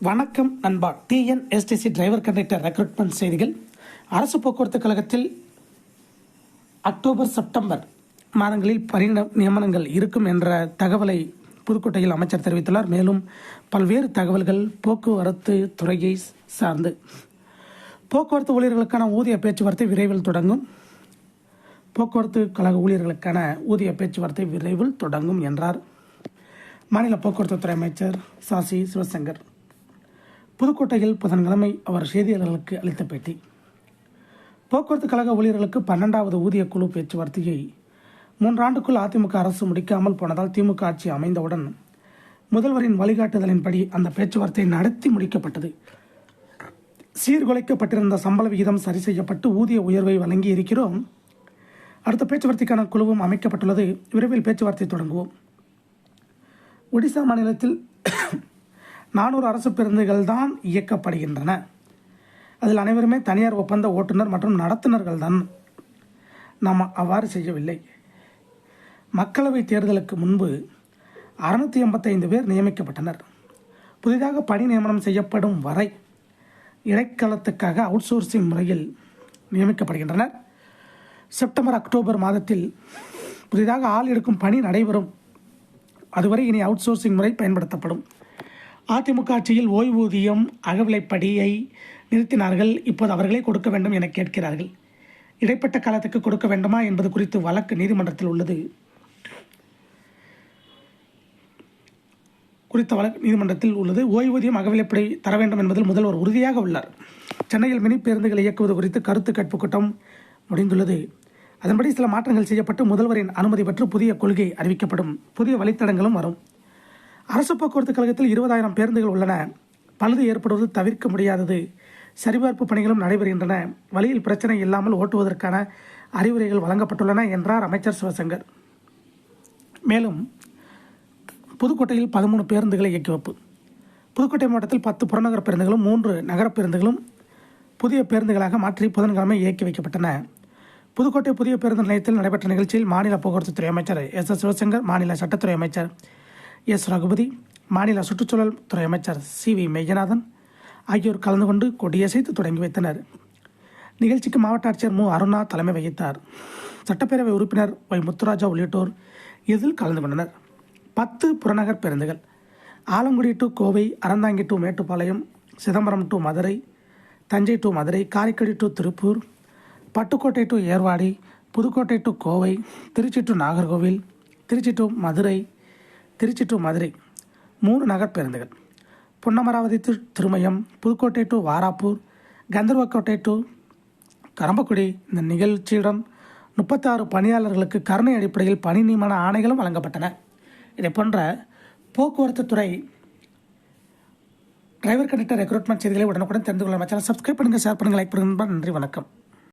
வணக்கம் நண்பா. TNSTC driver conductor recruitment செய்திகள். அரசு போக்குவரத்து கழகத்தில் அக்டோபர் செப்டம்பர் மாதங்களில் பணி நியமனங்கள் இருக்கும் என்ற தகவலை புதுக்கோட்டையில் அமைச்சர் தெரிவித்துள்ளார். மேலும் பல்வேறு தகவல்கள் போக்குவரத்து துறையை சார்ந்து போக்குவரத்து ஊழியர்களுக்கான ஊதிய பேச்சுவார்த்தை விரைவில் தொடங்கும். போக்குவரத்து கழக ஊழியர்களுக்கான ஊதிய பேச்சுவார்த்தை விரைவில் தொடங்கும் என்றார் மாநில போக்குவரத்து துறை அமைச்சர் சாசி சிவசங்கர். புதுக்கோட்டையில் புதன்கிழமை அவர் செய்தியாளர்களுக்கு அளித்த பேட்டி. போக்குவரத்து கழக ஊழியர்களுக்கு 12வது ஊதிய குழு பேச்சுவார்த்தையை 3 ஆண்டுக்குள் அதிமுக அரசு முடிக்காமல் போனதால் திமுக ஆட்சி அமைந்தவுடன் முதல்வரின் வழிகாட்டுதலின்படி அந்த பேச்சுவார்த்தை நடத்தி முடிக்கப்பட்டது. சீர்குலைக்கப்பட்டிருந்த சம்பள விகிதம் சரி செய்யப்பட்டு ஊதிய உயர்வை வழங்கி இருக்கிறோம். அடுத்த பேச்சுவார்த்தைக்கான குழுவும் அமைக்கப்பட்டுள்ளது. விரைவில் பேச்சுவார்த்தை தொடங்குவோம். ஒடிசா மாநிலத்தில் 400 அரசு பேருந்துகள் தான் இயக்கப்படுகின்றன. அதில் அனைவருமே தனியார் ஒப்பந்த ஓட்டுநர் மற்றும் நடத்துனர்கள் தான். நாம் அவ்வாறு செய்யவில்லை. மக்களவை தேர்தலுக்கு முன்பு 685 பேர் நியமிக்கப்பட்டனர். புதிதாக பணி நியமனம் செய்யப்படும் வரை இடைக்காலத்துக்காக அவுட்சோர்சிங் முறையில் நியமிக்கப்படுகின்றனர். செப்டம்பர் அக்டோபர் மாதத்தில் புதிதாக ஆள் எடுக்கும் பணி நடைபெறும். அதுவரை இனி அவுட்சோர்சிங் முறை பயன்படுத்தப்படும். அதிமுக ஆட்சியில் ஓய்வூதியம் அகவிலைப்படியை நிறுத்தினார்கள். இப்போது அவர்களே கொடுக்க வேண்டும் என கேட்கிறார்கள். இடைப்பட்ட காலத்துக்கு கொடுக்க வேண்டுமா என்பது குறித்து வழக்கு நீதிமன்றத்தில் உள்ளது. ஓய்வூதியம் அகவிலைப்படி தர வேண்டும் என்பதில் முதல்வர் உறுதியாக உள்ளார். சென்னையில் மினி பேருந்துகளை இயக்குவது குறித்து கருத்து கேட்பு கூட்டம் முடிந்துள்ளது. அதன்படி சில மாற்றங்கள் செய்யப்பட்டு முதல்வரின் அனுமதி பெற்று புதிய கொள்கை அறிவிக்கப்படும். புதிய வழித்தடங்களும் வரும். அரசு போக்குவரத்து கழகத்தில் 20,000 பேருந்துகள் உள்ளன. பழுது ஏற்படுவது தவிர்க்க முடியாதது. சரிபார்ப்பு பணிகளும் நடைபெறுகின்றன. வழியில் பிரச்சனை இல்லாமல் ஓட்டுவதற்கான அறிவுரைகள் வழங்கப்பட்டுள்ளன என்றார் அமைச்சர் சிவசங்கர். மேலும் புதுக்கோட்டையில் 13 பேருந்துகளை இயக்கி வைப்பு. புதுக்கோட்டை மாவட்டத்தில் 10 புறநகர பேருந்துகளும் 3 நகர பேருந்துகளும் புதிய பேருந்துகளாக மாற்றி புதன்கிழமை இயக்கி வைக்கப்பட்டன. புதுக்கோட்டை புதிய பேருந்து நிலையத்தில் நடைபெற்ற நிகழ்ச்சியில் மாநில போக்குவரத்துத்துறை அமைச்சர் எஸ் சிவசங்கர், மாநில சட்டத்துறை அமைச்சர் எஸ் ரகுபதி, மாநில சுற்றுச்சூழல் துறை அமைச்சர் சி.வி. மெய்யநாதன் ஆகியோர் கலந்து கொண்டு கொடியசைத்து தொடங்கி வைத்தனர். நிகழ்ச்சிக்கு மாவட்ட ஆட்சியர் மு. அருணா தலைமை வகித்தார். சட்டப்பேரவை உறுப்பினர் ஒய். முத்துராஜா உள்ளிட்டோர் இதில் கலந்து கொண்டனர். 10 புறநகர் பேருந்துகள் Alangudi to Kovai, Aranthangi to Mettupalayam, Chidambaram to Madurai, Thanjai to Madurai, Karaikudi to Tiruppur, Pattukkottai to Ervadi, Pudukkottai to Kovai, Tiruchi to Nagercoil, Tiruchi to Madurai, Tiruchi to Madurai 3 நகர் பேருந்துகள், Ponnamaravathi to Thirumayam, Pudukkottai to Varappur, Gandarvakottai to Karambakudi. இந்த நிகழ்ச்சியுடன் 36 பணியாளர்களுக்கு கருணை அடிப்படையில் பணி நியமன ஆணைகளும் வழங்கப்பட்டன. இதை போன்ற போக்குவரத்து துறை டிரைவர் கண்டக்டர் ரெக்ரூட்மெண்ட் செய்திகளை உடனுக்குடன் தெரிந்து கொள்ள சேனலை சப்ஸ்கிரைப் பண்ணுங்கள், ஷேர் பண்ணுங்கள், லைக் பண்ணுங்கள். நன்றி, வணக்கம்.